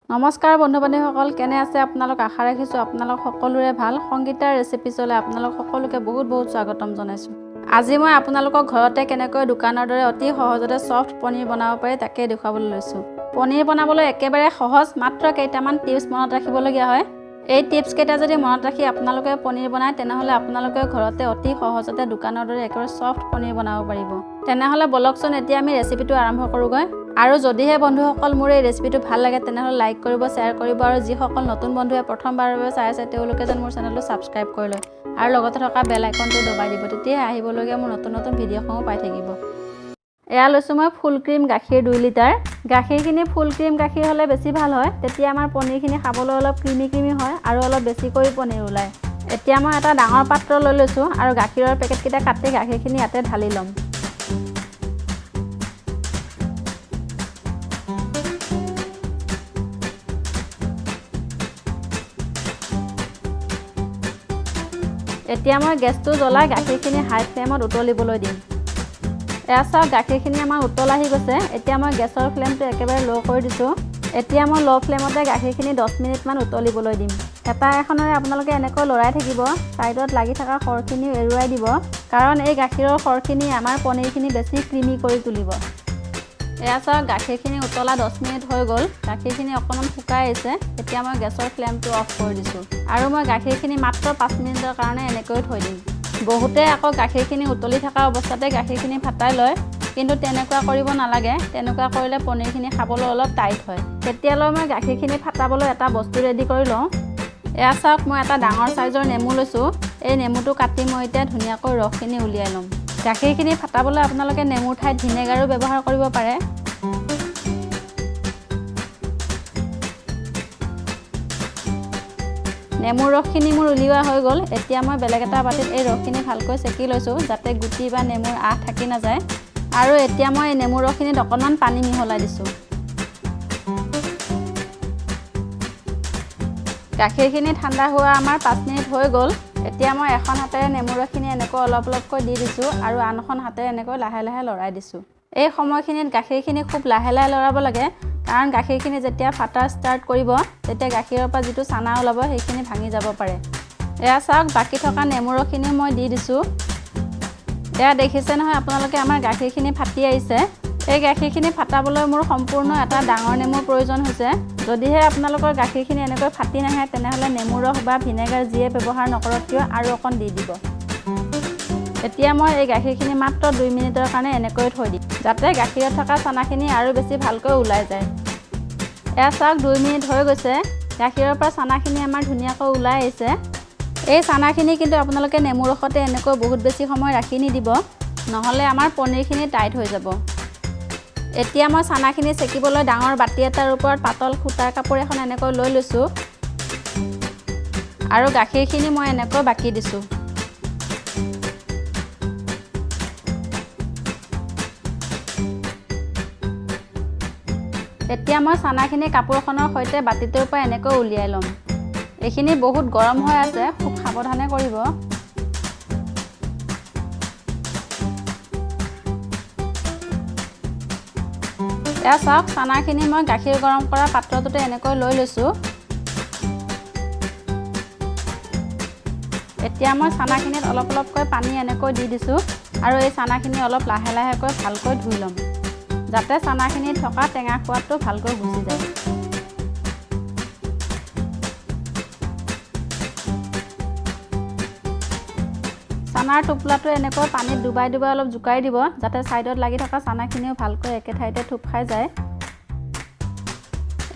নমস্কাৰ বন্ধু-বান্ধৱীসকল, কেনে আছে আপোনালোক? আশা ৰাখিছোঁ আপোনালোক সকলোৰে ভাল। সংগীতাৰ ৰেচিপিছলৈ আপোনালোক সকলোকে বহুত স্বাগতম জনাইছোঁ। আজি মই আপোনালোকক ঘৰতে কেনেকৈ দোকানৰ দৰে অতি সহজতে সফট পনীৰ বনাব পাৰি তাকে দেখুৱাবলৈ লৈছোঁ। পনীৰ বনাবলৈ একেবাৰে সহজ, মাত্ৰ কেইটামান টিপছ মনত ৰাখিবলগীয়া হয়। এই টিপছ কেইটা যদি মনত ৰাখি আপোনালোকে পনীৰ বনায় তেনেহ'লে আপোনালোকে ঘৰতে অতি সহজতে দোকানৰ দৰে একেবাৰে সফট পনীৰ বনাব পাৰিব। তেনেহ'লে বলকচোন এতিয়া আমি ৰেচিপিটো আৰম্ভ কৰোঁগৈ। আৰু যদিহে বন্ধুসকল মোৰ এই ৰেচিপিটো ভাল লাগে তেনেহ'লে লাইক কৰিব, শ্বেয়াৰ কৰিব আৰু যিসকল নতুন বন্ধুৱে প্ৰথমবাৰৰ বাবে চাই আছে তেওঁলোকে যেন মোৰ চেনেলটো ছাবস্ক্ৰাইব কৰি লয় আৰু লগতে থকা বেল আইকনটো দবাই দিব, তেতিয়াহে আহিবলগীয়া মোৰ নতুন ভিডিঅ'সমূহ পাই থাকিব। এয়া লৈছোঁ মই ফুল ক্ৰীম গাখীৰ 2 লিটাৰ। গাখীৰখিনি ফুল ক্ৰীম গাখীৰ হ'লে বেছি ভাল হয়, তেতিয়া আমাৰ পনীৰখিনি খাবলৈ অলপ ক্ৰীমি হয় আৰু অলপ বেছিকৈ পনীৰ ওলায়। এতিয়া মই এটা ডাঙৰ পাত্ৰ লৈ লৈছোঁ আৰু গাখীৰৰ পেকেটকেইটা কাটি গাখীৰখিনি ইয়াতে ঢালি ল'ম। এতিয়া মই গেছটো জ্বলাই গাখীৰখিনি হাই ফ্লেমত উতলিবলৈ দিম। এয়া চাওক গাখীৰখিনি আমাৰ উতল আহি গৈছে। এতিয়া মই গেছৰ ফ্লেমটো একেবাৰে ল' কৰি দিছোঁ। এতিয়া মই ল' ফ্লেমতে গাখীৰখিনি 10 মিনিটমান উতলিবলৈ দিম। হেতা এখনেৰে আপোনালোকে এনেকৈ লৰাই থাকিব, ছাইডত লাগি থকা খৰখিনিও এৰুৱাই দিব, কাৰণ এই গাখীৰৰ খৰখিনি আমাৰ পনীৰখিনি বেছি ক্ৰীমি কৰি তুলিব। এয়া চাওক গাখীৰখিনি উতলা 10 মিনিট হৈ গ'ল, গাখীৰখিনি অকণমান শুকাই আহিছে। এতিয়া মই গেছৰ ফ্লেমটো অফ কৰি দিছোঁ আৰু মই গাখীৰখিনি মাত্ৰ 5 মিনিটৰ কাৰণে এনেকৈ থৈ দিম। বহুতে আকৌ গাখীৰখিনি উতলি থকা অৱস্থাতে গাখীৰখিনি ফাটাই লয়, কিন্তু তেনেকুৱা কৰিব নালাগে। তেনেকুৱা কৰিলে পনীৰখিনি খাবলৈ অলপ টাইট হয়। তেতিয়ালৈ মই গাখীৰখিনি ফাটাবলৈ এটা বস্তু ৰেডি কৰি লওঁ। এয়া চাওক মই এটা ডাঙৰ চাইজৰ নেমু লৈছোঁ। এই নেমুটো কাটি মই এতিয়া ধুনীয়াকৈ ৰসখিনি উলিয়াই ল'ম। গাখীৰখিনি ফাটাবলৈ আপোনালোকে নেমুৰ ঠাইত ভিনেগাৰো ব্যৱহাৰ কৰিব পাৰে। নেমুৰ ৰসখিনি মোৰ উলিওৱা হৈ গ'ল। এতিয়া মই বেলেগ এটা বাটিত এই ৰসখিনি ভালকৈ চেকি লৈছোঁ, যাতে গুটি বা নেমুৰ আঁহ থাকি নাযায়। আৰু এতিয়া মই এই নেমুৰ ৰসখিনিত অকণমান পানী মিহলাই দিছোঁ। গাখীৰখিনি ঠাণ্ডা হোৱা আমাৰ 5 মিনিট হৈ গ'ল। এতিয়া মই এখন হাতেৰে নেমুৰ ৰসখিনি এনেকৈ অলপকৈ দি দিছোঁ আৰু আন এখন হাতেৰে এনেকৈ লাহে লৰাই দিছোঁ। এই সময়খিনিত গাখীৰখিনি খুব লাহে লৰাব লাগে, কাৰণ গাখীৰখিনি যেতিয়া ফাটা ষ্টাৰ্ট কৰিব তেতিয়া গাখীৰৰ পৰা যিটো চানা ওলাব সেইখিনি ভাঙি যাব পাৰে। এয়া চাওক বাকী থকা নেমুৰ ৰসখিনি মই দি দিছোঁ। এয়া দেখিছে নহয় আপোনালোকে আমাৰ গাখীৰখিনি ফাটি আহিছে। এই গাখীৰখিনি ফাটাবলৈ মোৰ সম্পূৰ্ণ এটা ডাঙৰ নেমুৰ প্ৰয়োজন হৈছে। যদিহে আপোনালোকৰ গাখীৰখিনি এনেকৈ ফাটি নাহে তেনেহ'লে নেমুৰ ৰস বা ভিনেগাৰ যিয়ে ব্যৱহাৰ নকৰক কিয় আৰু অকণ দি দিব। এতিয়া মই এই গাখীৰখিনি মাত্ৰ 2 মিনিটৰ কাৰণে এনেকৈ থৈ দিম, যাতে গাখীৰত থকা চানাখিনি আৰু বেছি ভালকৈ ওলাই যায়। এয়া চাওক 2 মিনিট হৈ গৈছে। গাখীৰৰ পৰা চানাখিনি আমাৰ ধুনীয়াকৈ ওলাই আহিছে। এই চানাখিনি কিন্তু আপোনালোকে নেমুৰ ৰসতে এনেকৈ বহুত বেছি সময় ৰাখি নিদিব, নহ'লে আমাৰ পনীৰখিনি টাইট হৈ যাব। এতিয়া মই চানাখিনি চেকিবলৈ ডাঙৰ বাতি এটাৰ ওপৰত পাতল সূতাৰ কাপোৰ এখন এনেকৈ লৈ লৈছোঁ আৰু গাখীৰখিনি মই এনেকৈ বাকি দিছোঁ। এতিয়া মই চানাখিনি কাপোৰখনৰ সৈতে বাতিটোৰ পৰা এনেকৈ উলিয়াই ল'ম। এইখিনি বহুত গৰম হৈ আছে, খুব সাৱধানে কৰিব। এয়া চাওক চানাখিনি মই গাখীৰ গৰম কৰা পাত্ৰটোতে এনেকৈ লৈ লৈছোঁ। এতিয়া মই চানাখিনিত অলপকৈ পানী এনেকৈ দি দিছোঁ আৰু এই চানাখিনি অলপ লাহেকৈ ভালকৈ ধুই ল'ম, যাতে চানাখিনিত থকা টেঙা সোৱাদটো ভালকৈ গুচি যায়। চানাৰ টোপোলাটো এনেকৈ পানীত ডুবাই অলপ জোকাই দিব, যাতে ছাইডত লাগি থকা চানাখিনিও ভালকৈ একে ঠাইতে থোপ খাই যায়।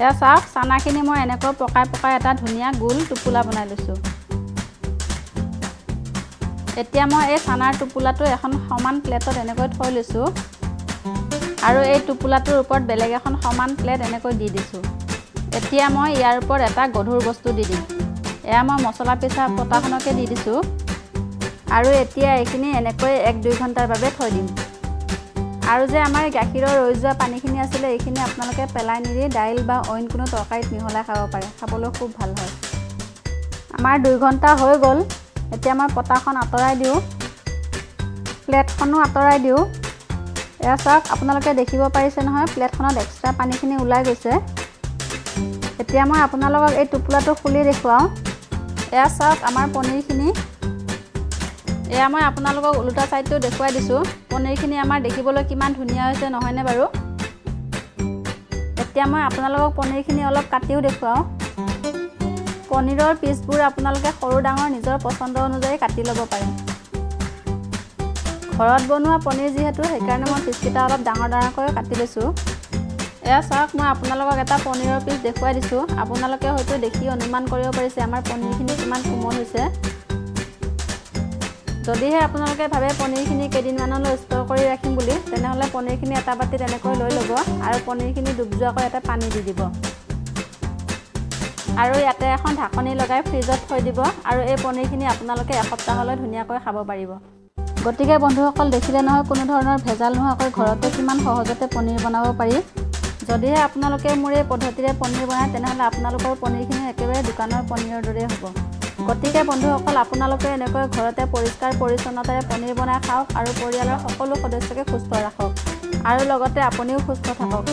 এয়া চাওক চানাখিনি মই এনেকৈ পকাই এটা ধুনীয়া গোল টোপোলা বনাই লৈছোঁ। এতিয়া মই এই চানাৰ টোপোলাটো এখন সমান প্লেটত এনেকৈ থৈ লৈছোঁ আৰু এই টোপোলাটোৰ ওপৰত বেলেগ এখন সমান প্লেট এনেকৈ দি দিছোঁ। এতিয়া মই ইয়াৰ ওপৰত এটা গধুৰ বস্তু দি দিম। এয়া মই মছলা পিছা পটাখনকে দি দিছোঁ আৰু এতিয়া এইখিনি এনেকৈ 1-2 ঘণ্টাৰ বাবে থৈ দিম। আৰু যে আমাৰ গাখীৰৰ ৰৈ যোৱা পানীখিনি আছিলে এইখিনি আপোনালোকে পেলাই নিদি দাইল বা অইন কোনো তৰকাৰীত মিহলাই খাব পাৰে, খাবলৈ খুব ভাল হয়। আমাৰ 2 ঘণ্টা হৈ গ'ল। এতিয়া মই পটাখন আঁতৰাই দিওঁ, প্লেটখনো আঁতৰাই দিওঁ। এয়া চাওক আপোনালোকে দেখিব পাৰিছে নহয় প্লেটখনত এক্সট্ৰা পানীখিনি ওলাই গৈছে। এতিয়া মই আপোনালোকক এই টোপোলাটো খুলি দেখুৱাওঁ। এয়া চাওক আমাৰ পনীৰখিনি। এয়া মই আপোনালোকক ওলোটা চাইডটো দেখুৱাই দিছোঁ। পনীৰখিনি আমাৰ দেখিবলৈ কিমান ধুনীয়া হৈছে নহয়নে বাৰু? এতিয়া মই আপোনালোকক পনীৰখিনি অলপ কাটিও দেখুৱাওঁ। পনীৰৰ পিচবোৰ আপোনালোকে সৰু ডাঙৰ নিজৰ পচন্দ অনুযায়ী কাটি ল'ব পাৰে। ঘৰত বনোৱা পনীৰ যিহেতু সেইকাৰণে মই পিচকেইটা অলপ ডাঙৰ ডাঙৰকৈ কাটি লৈছোঁ। এয়া চাওক মই আপোনালোকক এটা পনীৰৰ পিচ দেখুৱাই দিছোঁ। আপোনালোকে হয়তো দেখি অনুমান কৰিব পাৰিছে আমাৰ পনীৰখিনি কিমান কোমল হৈছে। যদিহে আপোনালোকে ভাবে পনীৰখিনি কেইদিনমানলৈ ষ্ট'ৰ কৰি ৰাখিম বুলি, তেনেহ'লে পনীৰখিনি এটা বাতিত এনেকৈ লৈ ল'ব আৰু পনীৰখিনি ডুব যোৱাকৈ এটা পানী দি দিব আৰু ইয়াতে এখন ঢাকনি লগাই ফ্ৰিজত থৈ দিব আৰু এই পনীৰখিনি আপোনালোকে এসপ্তাহলৈ ধুনীয়াকৈ খাব পাৰিব। গতিকে বন্ধুসকল দেখিলে নহয় কোনো ধৰণৰ ভেজাল নোহোৱাকৈ ঘৰতে কিমান সহজতে পনীৰ বনাব পাৰি। যদিহে আপোনালোকে মোৰ এই পদ্ধতিৰে পনীৰ বনায় তেনেহ'লে আপোনালোকৰ পনীৰখিনি একেবাৰে দোকানৰ পনীৰৰ দৰে হ'ব। গতিকে বন্ধুসকল আপোনালোকে এনেকৈ ঘৰতে পৰিষ্কাৰ পৰিচ্ছন্নতাৰে পনীৰ বনাই খাওক আৰু পৰিয়ালৰ সকলো সদস্যকে সুস্থ ৰাখক আৰু লগতে আপুনিও সুস্থ থাকক।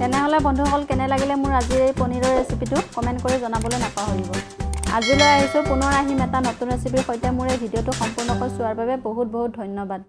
তেনেহ'লে বন্ধুসকল কেনে লাগিলে মোৰ আজিৰ এই পনীৰৰ ৰেচিপিটো কমেণ্ট কৰি জনাবলৈ নাপাহৰিব। আজিলৈ আহিছোঁ, পুনৰ আহিম এটা নতুন ৰেচিপিৰ সৈতে। মোৰ এই ভিডিঅ'টো সম্পূৰ্ণকৈ চোৱাৰ বাবে বহুত বহুত ধন্যবাদ।